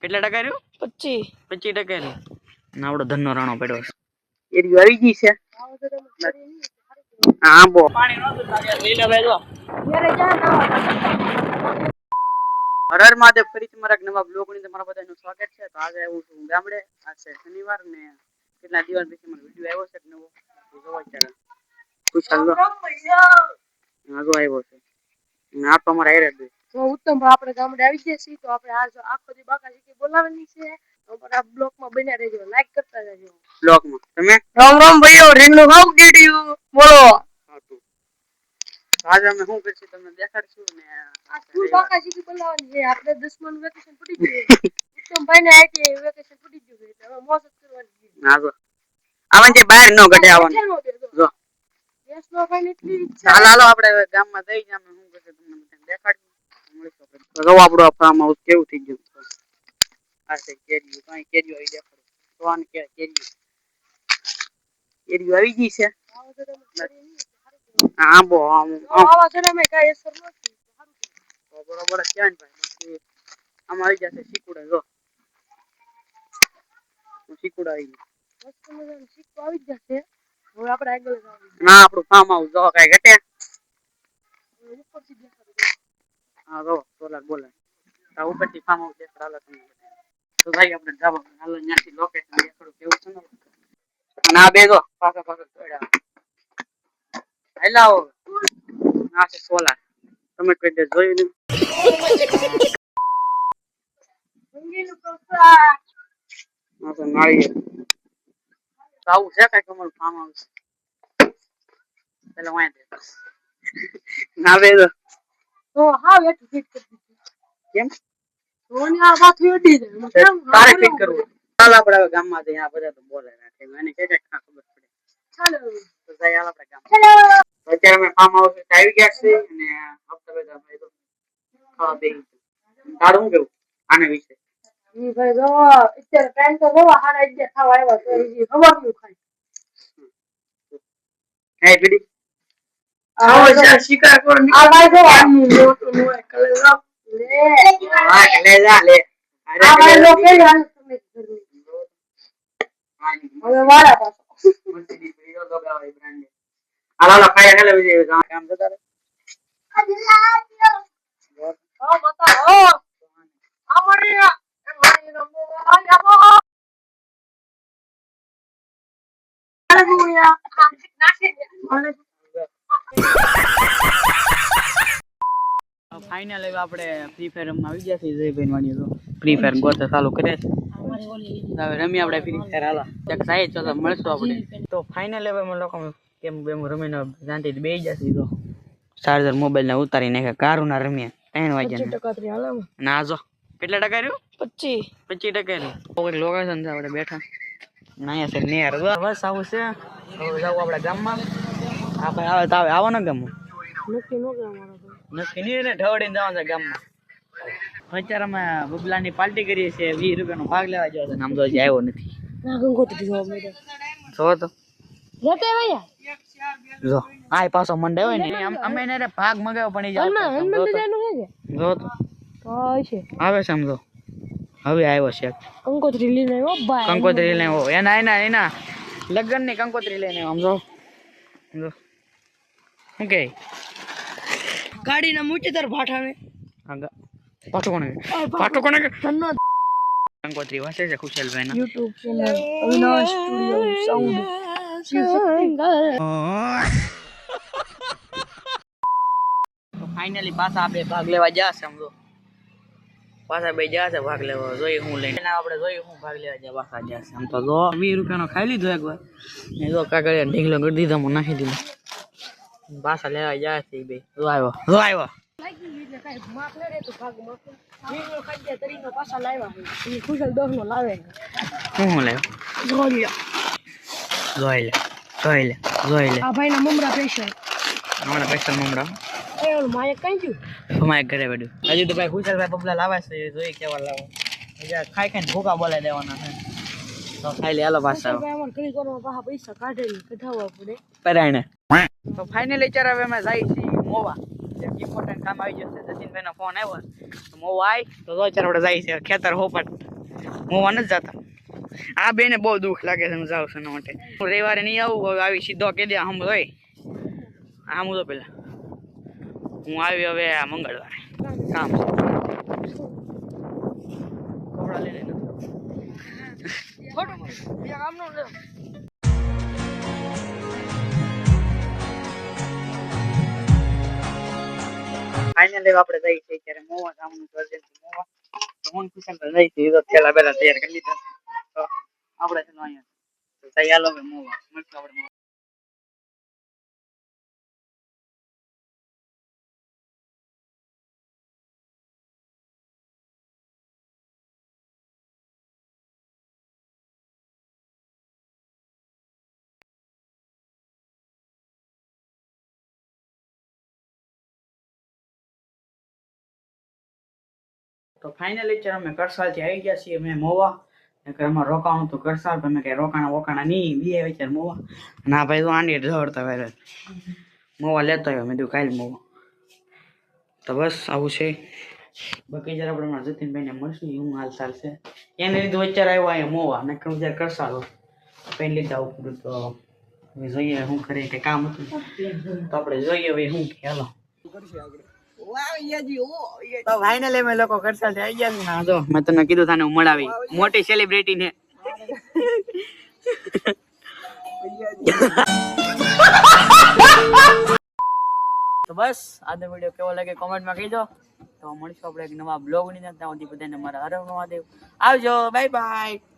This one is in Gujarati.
કેટલા ટકા રહ્યું? 25% રહ્યું. નાવડો ધનનો રાણો પડ્યો છે. એ આવી ગઈ છે. હા બો પાણી નો લાગે લીલા ભાઈ જો હર મહાદેવ ફરી તમારા નવા બ્લોગ ની તમારા બધાનું સ્વાગત છે. તો આજે આવ્યો છું ગામડે. આ છે શનિવાર ને કેટલા દિવસ પછી મને વિડિયો આવ્યો છે નવો જોવા ચાલે ખુશ હાલો આજો આવ્યો છે ને આ તો અમારા હેરે છે. તો ઉત્તમ આપણે ગામડે આવી ગયા છીએ. તો આપણે આજ આખો દી બાકાજી બોલાવવાની છે. અમારા બ્લોગ માં બન્યા રહેજો, લાઈક કરતા રહેજો બ્લોગ માં. તમે રામ રામ ભાઈઓ રીંગણું ખાવ ગીડ્યું બોલો. આજે અમે શું કરશું તમને દેખાડશું ને આ ફૂલ બાકાજી બોલાવવાની છે. આપણે 10 નું વેકેશન પડી ગયું. ઉત્તમ ભાઈ ને આઈટી વેકેશન પડી ગયું છે એટલે હવે મોજ કરવાની છે. હા જો આવન જે બહાર નો ગઢે આવવાનું જો દેશ નો ભાઈ એટલી ઈચ્છા. હાલો આપણે ગામમાં જઈ જ અમે શું કરશું તમને દેખાડશું. તો જો આપણો ફાર્મ હાઉસ કેવું થઈ ગયું. આ છે કેરીઓ, કાઈ કેરીઓ આવી દેખાડો તો આને કે કેરીઓ આવી ગઈ છે. હા બો આવા જરા મે કાઈ અસર નથી સારું છે બરોબર છે ને ભાઈ. બાકી આમ આવી જશે શીકુડા જો શીકુડા આવી મસ્ત મજાનું શીકુ આવી જશે. હવે આપણે આગળ ના આપણું ફાર્મ હાઉસ જો કાઈ ઘટે ઉપરથી દેખાડો. હા જો બોલા બોલા આ ઉપરથી ફાર્મ હાઉસ દેખાડો તમને. તો ભાઈ આપણે જાવ હાલો ત્યાંથી લોકેશન દેખાડો કેવું છે ને. ના બે જો પાછા પડ્યા હેલાઓ આ છે સોલાર. તમે કોઈ દે જોયું નહીં. સંગીનું પ્રસાદ આ તો નાળિયેર આવું છે કઈ કમલ ફાર્મ હાઉસ પેલા વાય દે ના બે તો હા વેટ ફિટ કરી દીધું. કેમ સોનિયા બાથી ઉડી જાય કેમ તારે ફિટ કરવું. ચાલ આપણે હવે ગામમાં જઈએ. આ બધા તો બોલે રાખે મને કે ખબર પડે. ચાલો તો જાય આપણે ગામ. ચાલો અત્યારે અમે ફાર્મ હાઉસ આવી ગયા છે અને હપ્તા બધા ભાઈ તો ખાવા બે તારું કેવું આને વિશે. ઈ ભાઈ જો અત્યારે ટાઈમ તો જોવા 11:30 ખાવા આવ્યા તો ઈ ખબર નું ખાય કાઈ પીડી આવો છે શિકાર કોણ આ ભાઈ જો આનું મોટું નો કલે લો લે હા કલે જા લે આ ભાઈ લો કે હાલ તમે હવે વાળા પાછો મસ્તી પીડો લગાવે બ્રાન્ડ આલા ખાયા હેલે વિજે કામ જતા રે ઓ બતા ઓ અમારી મારી રમો આવો ફાઇનલ હવે આપણે ફ્રી ફાયર રમવા આવી ગયા છે. જયભાઈ વાણી તો ફ્રી ફાયર ગોતા ચાલુ કરે છે. હવે રમી આપણે ફ્રી ફાયર હાલા એક સાઈડ તો મળશું આપણે. તો ફાઇનલ હવે અમે લોકો કેમ બેમ રમીને શાંતિથી બેસી જશે. તો ચાર્જર મોબાઈલ ને ઉતારી નાખે કારું ના રમીએ 3 વાગ્યા ના જો કેટલા ટકા રહ્યું? 25% રહ્યું. કોઈ લોકેશન છે આપણે બેઠા અહીંયા છે નેર બસ આવું છે. હવે જાવ આપણે ગામમાં. આપણે આવે તો આવે આવો ને ગામમાં નક્કી નહીં ને ઢવડીને જવાનું છે ગામમાં. અત્યારે અમે બબલાની પાર્ટી કરીએ છીએ. 20 રૂપિયાનો ભાગ લેવા ગયો છે. આમ તો હજી આવ્યો નથી. જો તો જો આ પાછો મંડે હોય ને અમે એને ભાગ મગાવ્યો પણ જો તો આવે છે સમજો. હવે આવ્યો છે કંકોત્રી લઈને આવ્યો ભાઈ. કંકોત્રી લઈને આવ્યો એના લગન ની કંકોત્રી લઈને આવ્યો. સમજો સમજો શું કે ગાડી ના મૂકી તાર ભાઠાને પાછો કોને કંકોત્રી વાસે છે ખુશલભાઈ ના YouTube channel Avinash studio sound. તો ફાઇનલી પાછા આપણે ભાગ લેવા ગયા છે. સમજો પાછા બે ગયા છે ભાગ લેવા. જોઈએ હું લઈને આપણે જોઈએ હું ભાગ લેવા ગયા પાછા ગયા છે. આમ તો જો 20 રૂપિયાનો ખાઈ લીધો એકવાર ને જો કાગળ ઢીંગલો કરી દીધો મને નાખી દીધો. પાછા લેવા ગયા છે બે. જો આવ્યો ઘરે બેઠું હજી તો ભાઈ ખુશાલભાઈ પપલા લાવે છે. જોઈ કેવા લાવે ખાઈ ખાઈને ભૂકા બોલાવી દેવાના છે. તો ખાઈ લે હાલો પાછા પૈસા કાઢે કઢાવવા પડે પરાયને. તો ફાઇનલી ચાર હવે અમે જાય છીએ મોવા. ઇમ્પોર્ટન્ટ કામ આવી જશે. જતીનભાઈ નો ફોન આવ્યો તો મોવા આવી તો ચાર આપણે જાય છે ખેતર હોપટ મોવા નથી જતા. આ બેને બહુ દુઃખ લાગે છે હું જાઉં છું એના માટે. હું રવિવારે નહીં આવું, હવે આવી સીધો કહી દે આમ હોય આમ તો પેલા હું આવી હવે આ મંગળવારે કામ કપડા લઈ લઈને ફાઇનલી આપણે જઈ છીએ ત્યારે મોવા જામનું સર્જન મોવા તો હું ખુશાલ જઈ છીએ તો પેલા તૈયાર કરી લીધા તો આપણે છે અહીંયા તૈયાર હવે મોવા મળશું આપણે. તો ફાઇનલી ચાર અમે કરસાલથી આવી ગયા છીએ મેં મોવા ઘરમાં રોકાણું તો કરસાલ પણ મેં કઈ રોકાણા નહીં બી આવી ચાર મોવા ના ભાઈ તો આંડી દોડતા વાયરલ મોવા લેતો આવ્યો મેં કીધું કાલે મોવા તો બસ આવું છે. બાકી જરા આપણે મારા જતીનભાઈને મળશું હું હાલ ચાલશે એને લીધું અત્યારે આવ્યો અહીંયા મોવા ને કહું જ્યારે કરસાલ પેન લીધા આવું પૂરું તો હવે જોઈએ શું કરે કંઈ કામ હતું તો આપણે જોઈએ હવે શું કે હાલો. તો ફાઇનલી અમે લોકો કરસાલ થી આવી ગયા છે. હા જો મેં તમને કીધું થાને હું મળાવી મોટી સેલિબ્રિટી ને. તો બસ આજનો વિડીયો કેવો લાગે કોમેન્ટમાં કહેજો. તો મળીશું આપણે એક નવા બ્લોગ ની અંદર. ત્યાં સુધી બધાને મારા હર મહાદેવ આવજો બાય બાય.